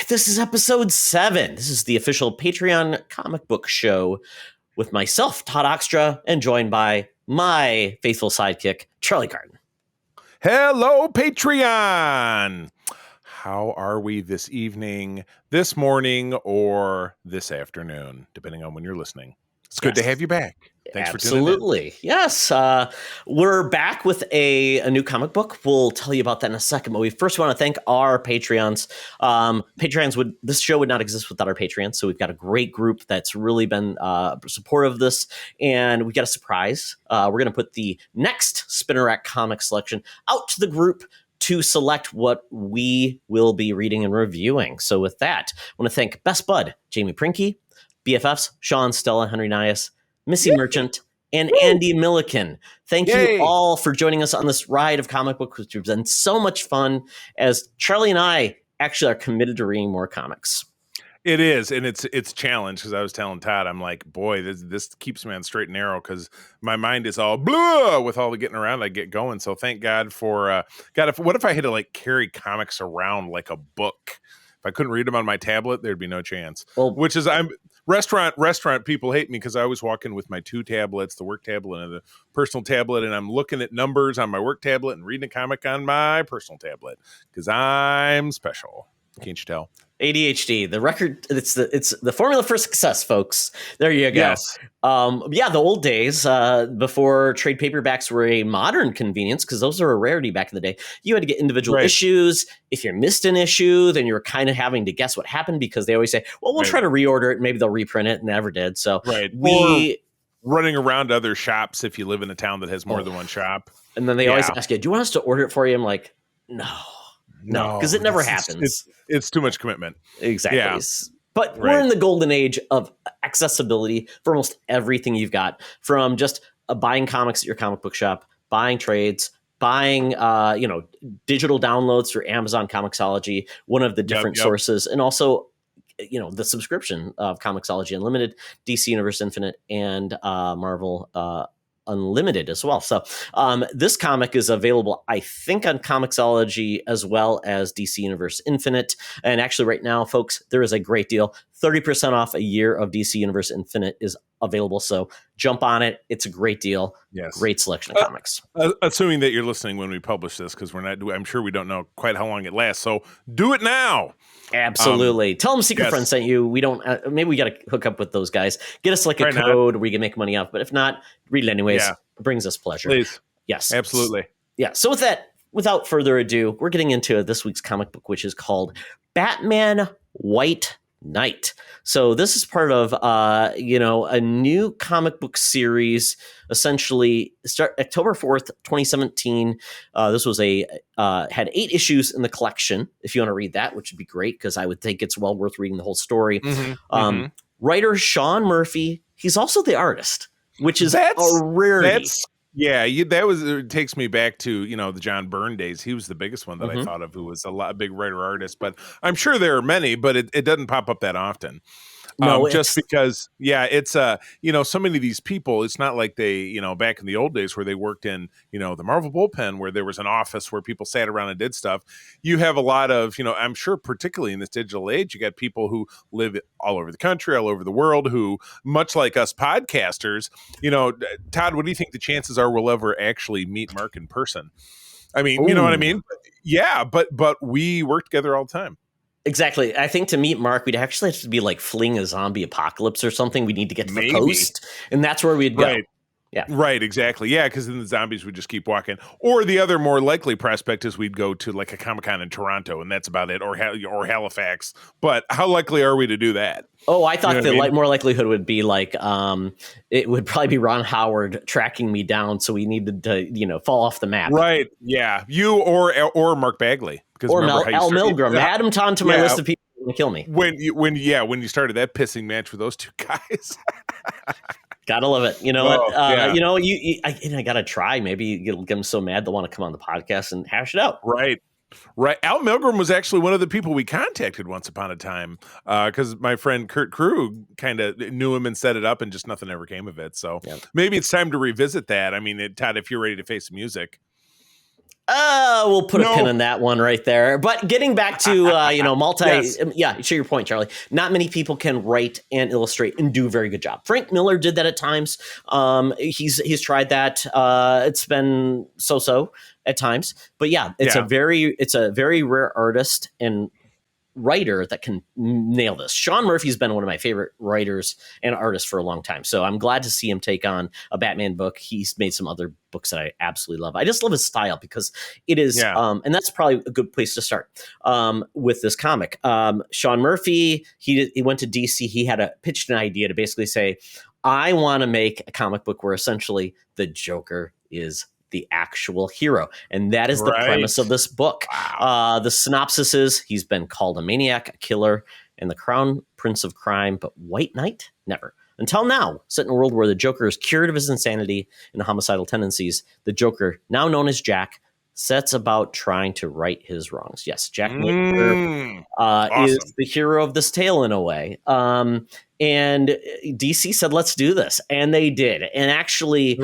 This is episode 7. This is the official Patreon comic book show with myself, Todd Oxtra, and joined by my faithful sidekick, Charlie Carton. Hello, Patreon. How are we this evening, this morning, or this afternoon, depending on when you're listening? It's good to have you back. Thanks for tuning in. Absolutely. Yes. We're back with a new comic book. We'll tell you about that in a second. But we first want to thank our Patreons. This show would not exist without our Patreons. So we've got a great group that's really been supportive of this. And we got a surprise. We're going to put the next Spinner Rack comic selection out to the group to select what we will be reading and reviewing. So with that, I want to thank Best Bud, Jamie Prinke, BFFs, Sean, Stella, Henry Nias, Missy Merchant, and Andy Milliken. Thank you all for joining us on this ride of comic books, which has been so much fun, as Charlie and I actually are committed to reading more comics. It is, and it's a challenge, because I was telling Todd, I'm like, boy, this keeps me on straight and narrow, because my mind is all blah with all the getting around I get going. So thank God for what if I had to like carry comics around like a book? If I couldn't read them on my tablet, there'd be no chance. Well, Restaurant people hate me because I always walk in with my 2 tablets, the work tablet and the personal tablet, and I'm looking at numbers on my work tablet and reading a comic on my personal tablet because I'm special. Can't you tell? ADHD, the record, it's the formula for success, folks. There you go. Yes. The old days, before trade paperbacks were a modern convenience, because those were a rarity back in the day. You had to get individual issues. If you missed an issue, then you were kind of having to guess what happened, because they always say, well, we'll try to reorder it. Maybe they'll reprint it. Never did. So running around other shops if you live in a town that has more than one shop. And then they always ask you, do you want us to order it for you? I'm like, no, because it never happens. It's too much commitment. Exactly. Yeah. But we're in the golden age of accessibility for almost everything you've got, from just buying comics at your comic book shop, buying trades, buying digital downloads through Amazon Comixology, one of the different sources, and also the subscription of Comixology Unlimited, DC Universe Infinite, and Marvel Unlimited as well. So this comic is available, I think, on Comixology as well as DC Universe Infinite. And actually right now, folks, there is a great deal. 30% off a year of DC Universe Infinite is available. So jump on it. It's a great deal. Yes. Great selection of comics. Assuming that you're listening when we publish this, because I'm sure we don't know quite how long it lasts. So do it now. Absolutely. Tell them Secret Friend sent you. We don't. Maybe we got to hook up with those guys. Get us like a code we can make money off. But if not, read it anyways. Yeah. It brings us pleasure. Please. Yes. Absolutely. Yeah. So with that, without further ado, we're getting into this week's comic book, which is called Batman White Knight. So this is part of a new comic book series. Essentially, start October 4th, 2017. This was had 8 issues in the collection. If you want to read that, which would be great, because I would think it's well worth reading the whole story. Writer Sean Murphy. He's also the artist, which is a rarity. It takes me back to, the John Byrne days. He was the biggest one that I thought of, who was a big writer artist, but I'm sure there are many, but it doesn't pop up that often. Just because, it's so many of these people, it's not like they, back in the old days where they worked in, the Marvel bullpen, where there was an office where people sat around and did stuff. You have a lot of, I'm sure particularly in this digital age, you got people who live all over the country, all over the world, who, much like us podcasters, Todd, what do you think the chances are we'll ever actually meet Mark in person? I mean, you know what I mean? Yeah, but we work together all the time. Exactly. I think to meet Mark, we'd actually have to be like fleeing a zombie apocalypse or something. We need to get to the coast, and that's where we'd go. Right. Yeah. Right. Exactly. Yeah. Because then the zombies would just keep walking. Or the other more likely prospect is we'd go to like a Comic-Con in Toronto, and that's about it, or Halifax. But how likely are we to do that? Oh, I thought more likelihood would be like it would probably be Ron Howard tracking me down, so we needed to fall off the map. Right. Yeah. You or Mark Bagley, or Al Milgrom. Add him onto my list of people who want to kill me. When you started that pissing match with those 2 guys. Gotta love it. You know what? I gotta try. Maybe you'll get them so mad they'll want to come on the podcast and hash it out. Right. Al Milgrom was actually one of the people we contacted once upon a time, because my friend Kurt Krug kind of knew him and set it up, and just nothing ever came of it. So maybe it's time to revisit that. I mean, Todd, if you're ready to face the music. We'll put a pin in that one right there. But getting back to Yes. To your point, Charlie. Not many people can write and illustrate and do a very good job. Frank Miller did that at times. He's tried that. It's been so at times. But yeah, it's a very rare artist and writer that can nail this. Sean Murphy's been one of my favorite writers and artists for a long time. So I'm glad to see him take on a Batman book. He's made some other books that I absolutely love. I just love his style because it is, and that's probably a good place to start with this comic. Sean Murphy, he went to DC. He had pitched an idea to basically say, I want to make a comic book where essentially the Joker is the actual hero. And that is the premise of this book. Wow. The synopsis is he's been called a maniac, a killer, and the crown prince of crime, but White Knight? Never. Until now, set in a world where the Joker is cured of his insanity and homicidal tendencies, the Joker, now known as Jack, sets about trying to right his wrongs. Yes, Jack Napier is the hero of this tale in a way. And DC said, let's do this. And they did. And actually,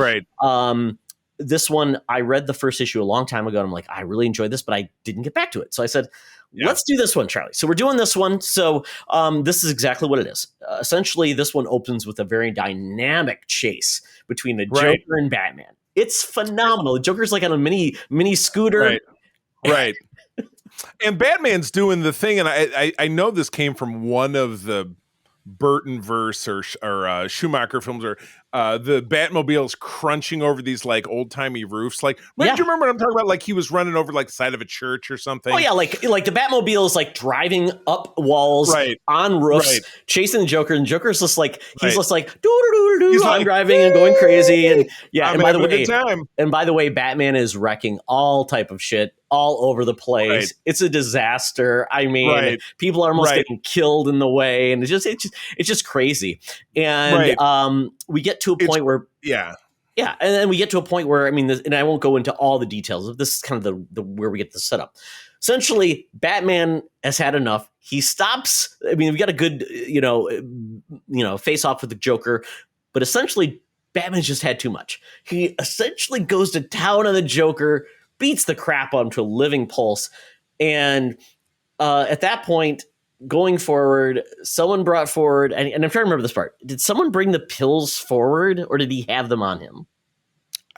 this one, I read the first issue a long time ago, and I'm like, I really enjoyed this, but I didn't get back to it. So I said, let's do this one, Charlie. So we're doing this one. So this is exactly what it is. Essentially, this one opens with a very dynamic chase between the Joker and Batman. It's phenomenal. The Joker's like on a mini scooter. Right. And Batman's doing the thing, and I know this came from one of the Burton verse or Schumacher films, or the Batmobile's crunching over these like old timey roofs. Like, do you remember what I'm talking about? Like he was running over like the side of a church or something. Oh yeah, like the Batmobile is like driving up walls on roofs, chasing the Joker, and Joker's just like he's just like doo-doo-doo-doo, I'm driving and going crazy, and and by the way, Batman is wrecking all type of shit all over the place. It's a disaster. I mean, people are almost getting killed in the way, and it's just crazy. And we get to a point where and then we get to a point where, I mean, and I won't go into all the details of this. Is kind of the where we get the setup. Essentially, Batman has had enough. He stops. I mean, we got a good face off with the Joker, but essentially, Batman's just had too much. He essentially goes to town on the Joker, beats the crap out of him to a living pulse, and at that point, going forward, someone brought forward, and I'm trying to remember this part. Did someone bring the pills forward, or did he have them on him?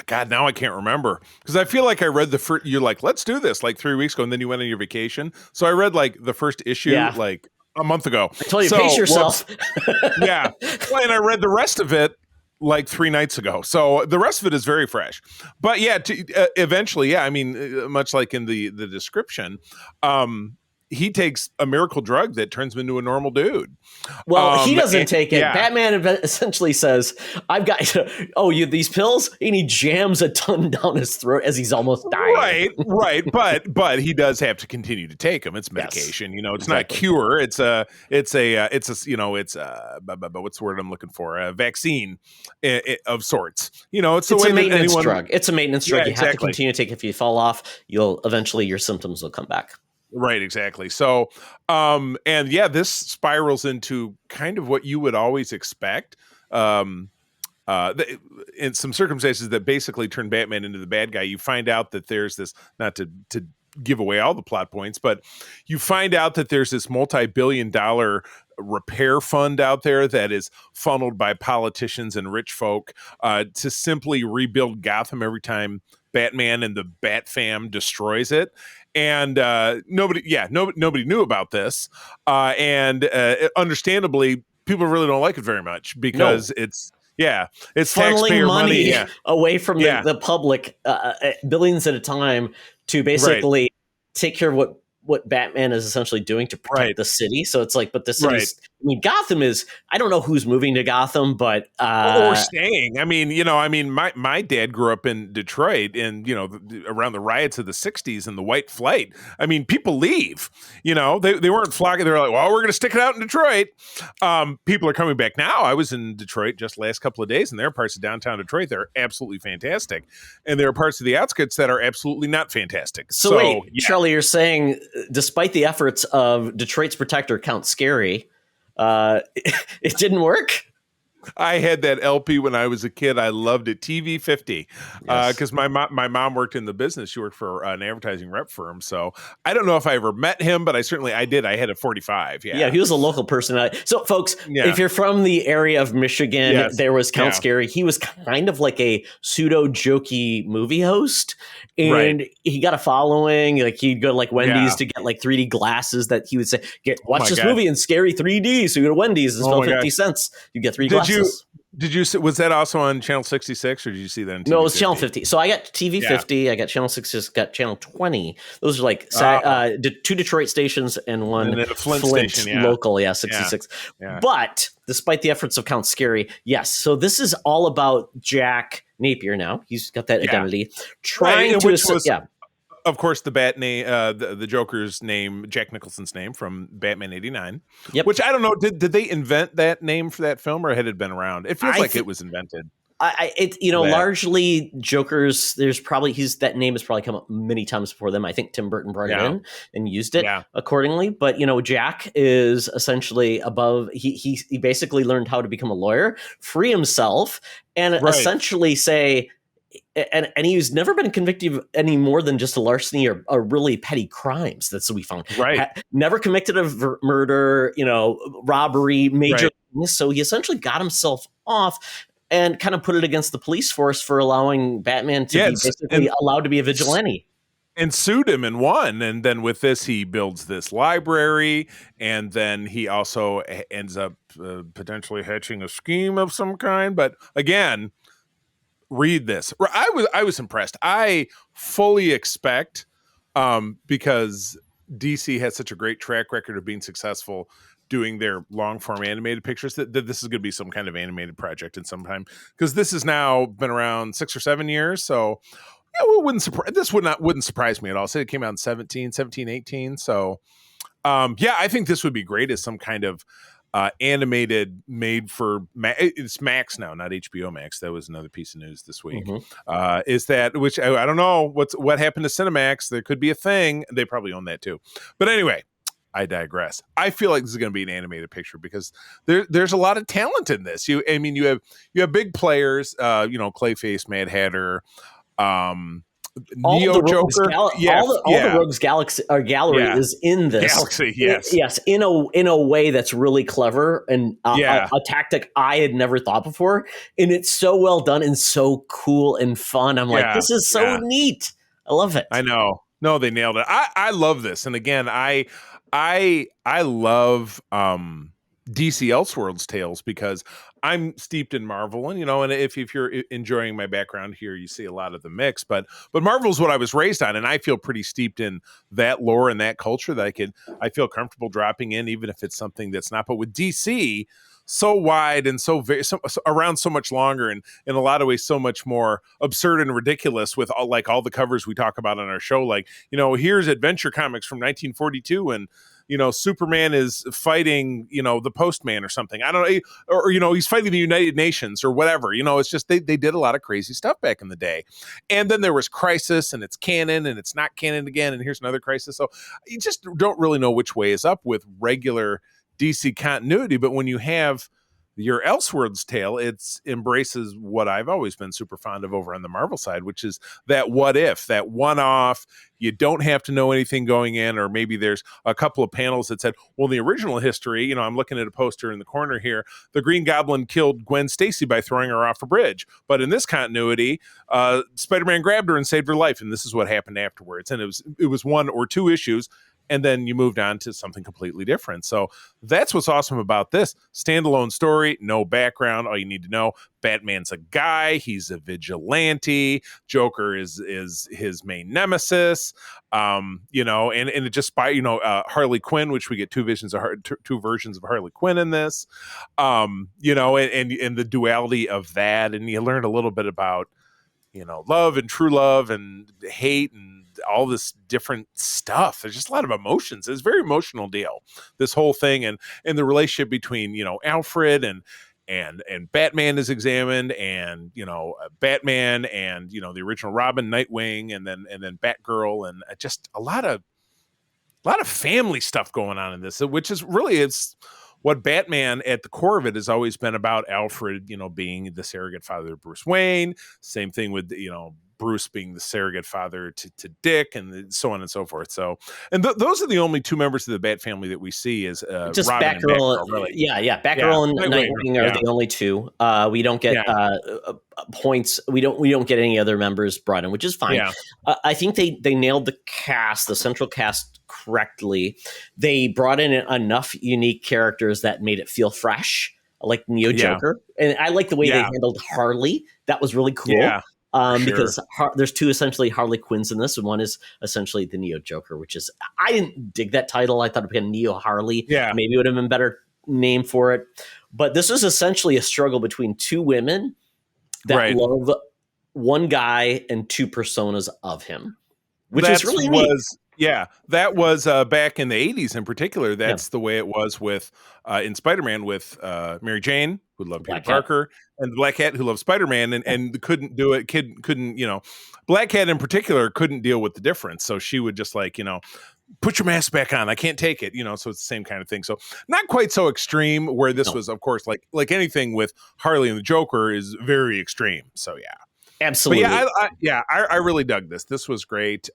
God, now I can't remember, because I feel like I read the first. You're like, let's do this, like 3 weeks ago, and then you went on your vacation. So I read like the first issue like a month ago. I told you, pace yourself. Well, and I read the rest of it like 3 nights ago. So the rest of it is very fresh. But eventually, I mean, much like in the description, he takes a miracle drug that turns him into a normal dude. Well, he doesn't take it. Yeah. Batman essentially says, I've got, these pills? And he jams a ton down his throat as he's almost dying. Right. But he does have to continue to take them. It's medication. Yes. It's not a cure. It's what's the word I'm looking for? A vaccine of sorts. It's a maintenance drug. It's a maintenance drug. You have to continue to take it. If you fall off, your symptoms will come back. Right, exactly. So, this spirals into kind of what you would always expect. In some circumstances that basically turn Batman into the bad guy, you find out that there's this, not to give away all the plot points, but you find out that there's this multi-billion-dollar repair fund out there that is funneled by politicians and rich folk to simply rebuild Gotham every time Batman and the Bat Fam destroys it. And nobody knew about this. Understandably, people really don't like it very much because it's taxpayer money away from the public, billions at a time, to basically take care of what Batman is essentially doing to protect the city. So it's like, but the city's, I mean, Gotham is, I don't know who's moving to Gotham, but or staying. I mean, my dad grew up in Detroit, and around the riots of the 60s and the White Flight. I mean, people leave. They weren't flocking. They were like, well, we're going to stick it out in Detroit. People are coming back now. I was in Detroit just last couple of days, and there are parts of downtown Detroit that are absolutely fantastic, and there are parts of the outskirts that are absolutely not fantastic. So wait, Charlie, you're saying despite the efforts of Detroit's protector, Count Scary, it didn't work? I had that LP when I was a kid. I loved it. TV 50, Yes. because my mom worked in the business. She worked for an advertising rep firm. So I don't know if I ever met him, but I did. I had a 45. Yeah, Yeah. he was a local personality. So, folks, Yeah. if you're from the area of Michigan, Yes. there was Count Yeah. Scary. He was kind of like a pseudo jokey movie host, Right. and he got a following. Like he'd go to like Wendy's Yeah. to get like 3D glasses that he would say, "Get Oh watch my this God. movie in scary 3D." So you go to Wendy's and Oh spell my 50 gosh. cents. You get 3 Did glasses. you was that also on channel 66, or did you see that on TV No, it was 50? channel 50. So I got TV Yeah. 50. I got channel 6. Got channel 20. Those are like Oh. 2 Detroit stations and one And then a Flint Flint station. Yeah. local. Yeah, 66. Yeah. But despite the efforts of Count Scary, yes. So this is all about Jack Napier now. He's got that Yeah. identity. Right. Trying And to, which was, yeah. of course, the bat name, the Joker's name, Jack Nicholson's name from Batman '89. Yep. Which I don't know. Did they invent that name for that film, or had it been around? It feels like it was invented. Largely Joker's. There's probably that name has probably come up many times before them. I think Tim Burton brought it in and used it accordingly. But Jack is essentially above. He basically learned how to become a lawyer, free himself, and essentially say. And he's never been convicted of any more than just a larceny or really petty crimes. That's what we found. Right. Never convicted of murder, robbery, major. Right. So he essentially got himself off and kind of put it against the police force for allowing Batman to be basically allowed to be a vigilante. And sued him and won. And then with this, he builds this library. And then he also ends up potentially hatching a scheme of some kind. But again, read this. I was impressed. I fully expect, because DC has such a great track record of being successful doing their long form animated pictures, that this is going to be some kind of animated project in some time, because this has now been around 6 or 7 years. So this wouldn't surprise me at all. Say it came out in 17, 18. So I think this would be great as some kind of animated made for it's Max now, not HBO Max. That was another piece of news this week. Is that, which I don't know what happened to Cinemax. There could be a thing. They probably own that too. But anyway, I digress. I feel like this is going to be an animated picture because there's a lot of talent in this. You have big players, Clayface, Mad Hatter, Neo Joker, all the Rogues Gallery is in this. Galaxy, yes, in a way that's really clever and a tactic I had never thought before, and it's so well done and so cool and fun. I'm like, this is so neat. I love it. I know. No, they nailed it. I love this, and again, I love DC Elseworlds tales because I'm steeped in Marvel, and and if you're enjoying my background here, you see a lot of the mix. But Marvel's what I was raised on, and I feel pretty steeped in that lore and that culture that I feel comfortable dropping in, even if it's something that's not. But with DC, so wide and so around so much longer, and in a lot of ways so much more absurd and ridiculous, with all the covers we talk about on our show, like here's Adventure Comics from 1942, and Superman is fighting, the Postman or something. I don't know. Or, he's fighting the United Nations or whatever. It's just they did a lot of crazy stuff back in the day. And then there was Crisis, and it's canon and it's not canon again. And here's another Crisis. So you just don't really know which way is up with regular DC continuity. But when you have your Elseworlds tale, it embraces what I've always been super fond of over on the Marvel side, which is that what if, that one-off. You don't have to know anything going in, or maybe there's a couple of panels that said, well, in the original history, I'm looking at a poster in the corner here, the Green Goblin killed Gwen Stacy by throwing her off a bridge. But in this continuity, Spider-Man grabbed her and saved her life, and this is what happened afterwards. And it was 1 or 2 issues, and then you moved on to something completely different. So that's what's awesome about this. Standalone story, no background. All you need to know, Batman's a guy. He's a vigilante. Joker is his main nemesis. And it just Harley Quinn, which we get two versions of Harley Quinn in this. And the duality of that. And you learn a little bit about, love and true love and hate and all this different stuff. There's just a lot of emotions. It's a very emotional deal, this whole thing, and the relationship between Alfred and Batman is examined, and Batman and the original Robin, Nightwing, and then Batgirl, and just a lot of family stuff going on in this, which is really, it's what Batman at the core of it has always been about Alfred, being the surrogate father of Bruce Wayne. Same thing with, Bruce being the surrogate father to Dick, and so on and so forth. So, and those are the only two members of the Bat family that we see is just Robin and Batgirl, really. Yeah. Batgirl and Nightwing are the only two. We don't get points. We don't get any other members brought in, which is fine. Yeah. I think they nailed the cast, the central cast, correctly. They brought in enough unique characters that made it feel fresh, like Neo Joker, and I like the way they handled Harley. That was really cool. Yeah. Because there's two essentially Harley Quinns in this, and one is essentially the Neo Joker, which is, I didn't dig that title. I thought it'd be a Neo Harley. Yeah. Maybe it would have been a better name for it. But this is essentially a struggle between two women that love one guy and two personas of him, which is really neat. Yeah, that was back in the 80s in particular. That's the way it was with in Spider-Man with Mary Jane, who loved Peter Parker, and the Black Cat, who loved Spider-Man, and couldn't do it. Black Cat in particular couldn't deal with the difference. So she would just put your mask back on. I can't take it. So it's the same kind of thing. So not quite so extreme, where this was, of course, like anything with Harley and the Joker is very extreme. So yeah. Absolutely. But I really dug this. This was great.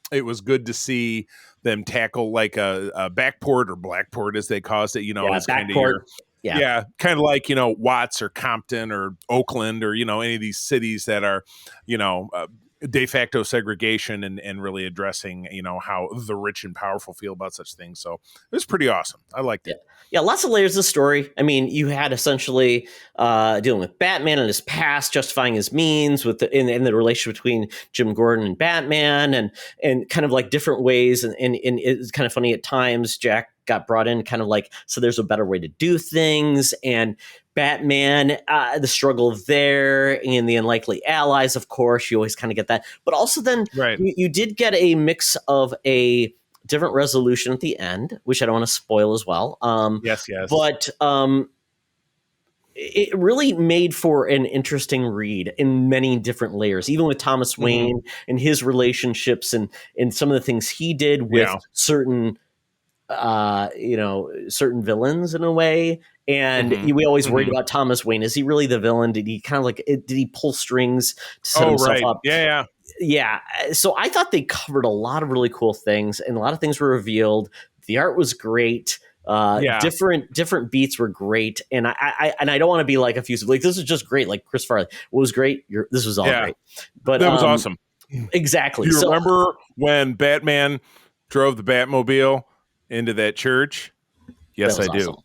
It was good to see them tackle like a backport or blackport, as they caused it. As kind of kind of like Watts or Compton or Oakland or any of these cities that are de facto segregation and really addressing how the rich and powerful feel about such things. So it was pretty awesome. I liked it. Yeah, lots of layers of story. I mean, you had essentially dealing with Batman and his past, justifying his means with in the relationship between Jim Gordon and Batman, and kind of like different ways. And it's kind of funny at times. Jack got brought in, kind of like, so there's a better way to do things, and Batman, the struggle there, and the unlikely allies. Of course, you always kind of get that, but also then you did get a mix of a different resolution at the end, which I don't want to spoil as well. Yes. But it really made for an interesting read in many different layers, even with Thomas Wayne and his relationships and some of the things he did with certain villains in a way. And we always worried about Thomas Wayne. Is he really the villain? Did he kind of did he pull strings to set himself up? Yeah. So I thought they covered a lot of really cool things, and a lot of things were revealed. The art was great. Different beats were great. And I don't want to be like effusive. Like, this is just great. Like Chris Farley, what was great? This was all great. But that was awesome. Exactly. Do you remember when Batman drove the Batmobile into that church? Yes, I do. Awesome.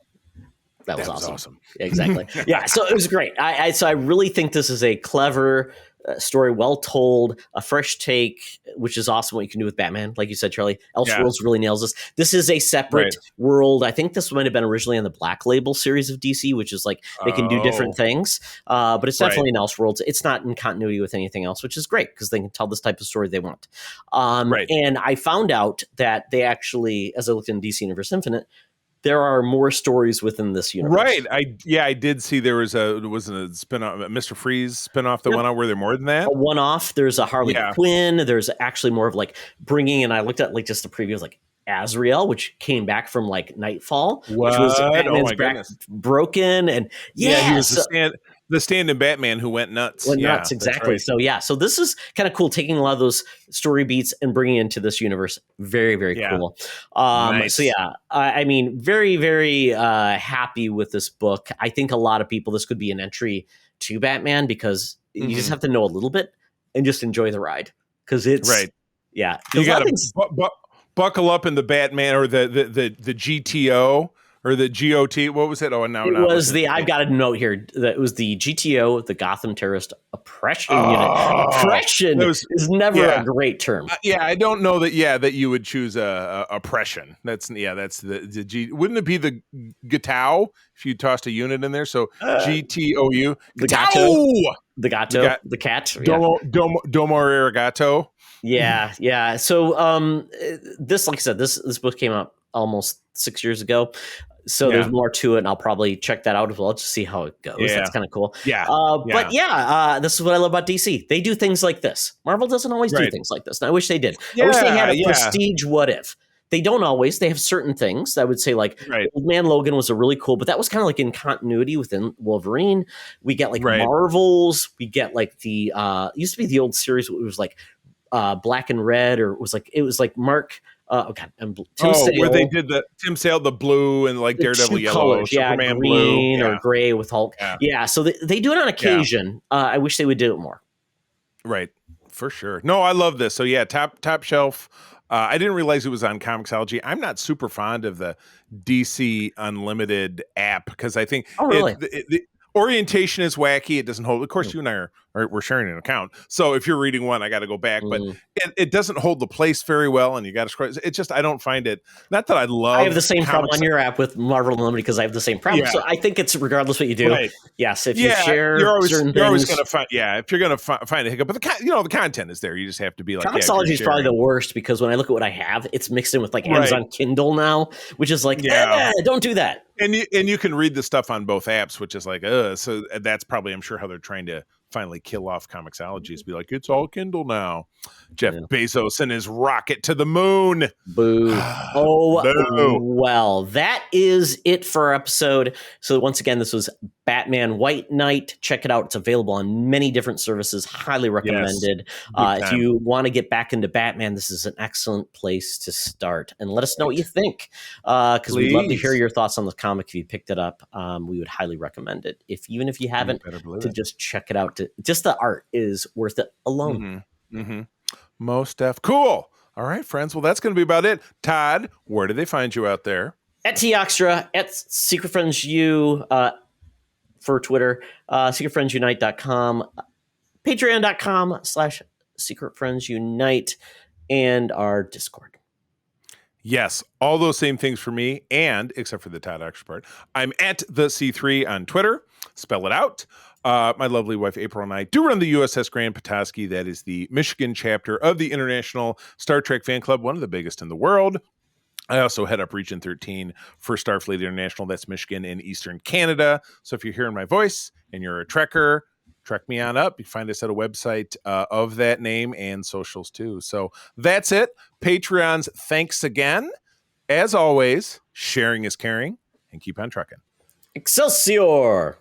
That was awesome. Exactly. Yeah. So it was great. So I really think this is a clever story, well told, a fresh take, which is awesome what you can do with Batman. Like you said, Charlie, Elseworlds really nails this. This is a separate world. I think this might have been originally on the Black Label series of DC, which is like they can do different things. But it's definitely an Elseworlds. It's not in continuity with anything else, which is great because they can tell this type of story they want. And I found out that they actually, as I looked in DC Universe Infinite, there are more stories within this universe. Right. I did see there was a spin-off, a Mr. Freeze spin-off that went out. Were there more than that? A one-off. There's a Harley Quinn. There's actually more of like bringing, and I looked at like just the previews, like Azrael, which came back from like Nightfall, which was Batman's back broken. And he was the stand-in Batman who went nuts. Exactly. Right. So this is kind of cool, taking a lot of those story beats and bringing it into this universe. Very, very cool. Nice. So I mean, very, very happy with this book. I think a lot of people, this could be an entry to Batman because you just have to know a little bit and just enjoy the ride, because it's you got to buckle up in the Batman or the GTO. Or the GOT, what was it? I've got a note here that it was the GTO, the Gotham Terrorist Oppression Unit. Oppression is never a great term. I don't know that you would choose oppression. That's the G. Wouldn't it be the GTO if you tossed a unit in there? So GTOU. The Gato. The cat. Domo Arigato. Yeah. So this, like I said, this book came out almost 6 years ago. So there's more to it, and I'll probably check that out as well to see how it goes. That's kind of cool. But this is what I love about DC. They do things like this. Marvel doesn't always do things like this, and I wish they did. I wish they had a prestige what if. They don't always. They have certain things. I would say like Old Man Logan was a really cool, but that was kind of like in continuity within Wolverine. We get like Marvels. We get like the it used to be the old series. It was like Black and Red, or it was like Mark. Tim Sale, where they did the Tim Sale, the blue, and like Daredevil yellow, colors, Superman green blue, or gray with Hulk. Yeah, so they do it on occasion. I wish they would do it more. Right, for sure. No, I love this. So yeah, top shelf. I didn't realize it was on Comixology. I'm not super fond of the DC Unlimited app because I think the orientation is wacky. It doesn't hold. Of course, you and I we're sharing an account. So if you're reading one, I got to go back. But it doesn't hold the place very well, and you got to scroll. It's just I don't find it. Not that I love. I have the same problem on your app with Marvel Unlimited because I have the same problem. So I think it's regardless what you do. Right. Yes, if you share certain things, you're always going to find. Yeah, if you're going to find a hiccup, but the content is there. You just have to be like. Comixology is probably the worst because when I look at what I have, it's mixed in with like Amazon Kindle now, which is like, don't do that. And you can read the stuff on both apps, which is like, so that's probably, I'm sure, how they're trying to finally kill off Comixology is be like, it's all Kindle now. Jeff Bezos and his rocket to the moon. Boo. Boo. Well, that is it for our episode. So once again, this was Batman White Knight. Check it out. It's available on many different services. Highly recommended. If you want to get back into Batman, this is an excellent place to start. And let us know what you think, because we'd love to hear your thoughts on the comic. If you picked it up, we would highly recommend it. Even if you haven't, just check it out. Just the art is worth it alone. Most def. Cool. All right, friends. Well, that's going to be about it. Todd, where do they find you out there? At Toxtra, at Secret Friends U for Twitter, secretfriendsunite.com, patreon.com/Secret Friends Unite, and our Discord. Yes, all those same things for me, and except for the Todd Oxtra part, I'm at the C3 on Twitter. Spell it out. My lovely wife, April, and I do run the USS Grand Petoskey. That is the Michigan chapter of the International Star Trek Fan Club, one of the biggest in the world. I also head up Region 13 for Starfleet International. That's Michigan and Eastern Canada. So if you're hearing my voice and you're a Trekker, trek me on up. You find us at a website of that name and socials too. So that's it. Patreons, thanks again. As always, sharing is caring, and keep on trucking. Excelsior!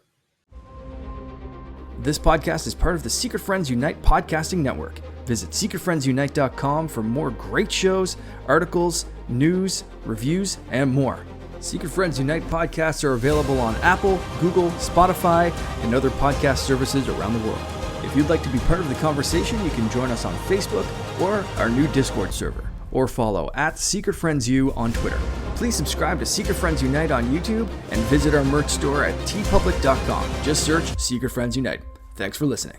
This podcast is part of the Secret Friends Unite podcasting network. Visit secretfriendsunite.com for more great shows, articles, news, reviews, and more. Secret Friends Unite podcasts are available on Apple, Google, Spotify, and other podcast services around the world. If you'd like to be part of the conversation, you can join us on Facebook or our new Discord server, or follow at Secret Friends U on Twitter. Please subscribe to Secret Friends Unite on YouTube and visit our merch store at tpublic.com. Just search Secret Friends Unite. Thanks for listening.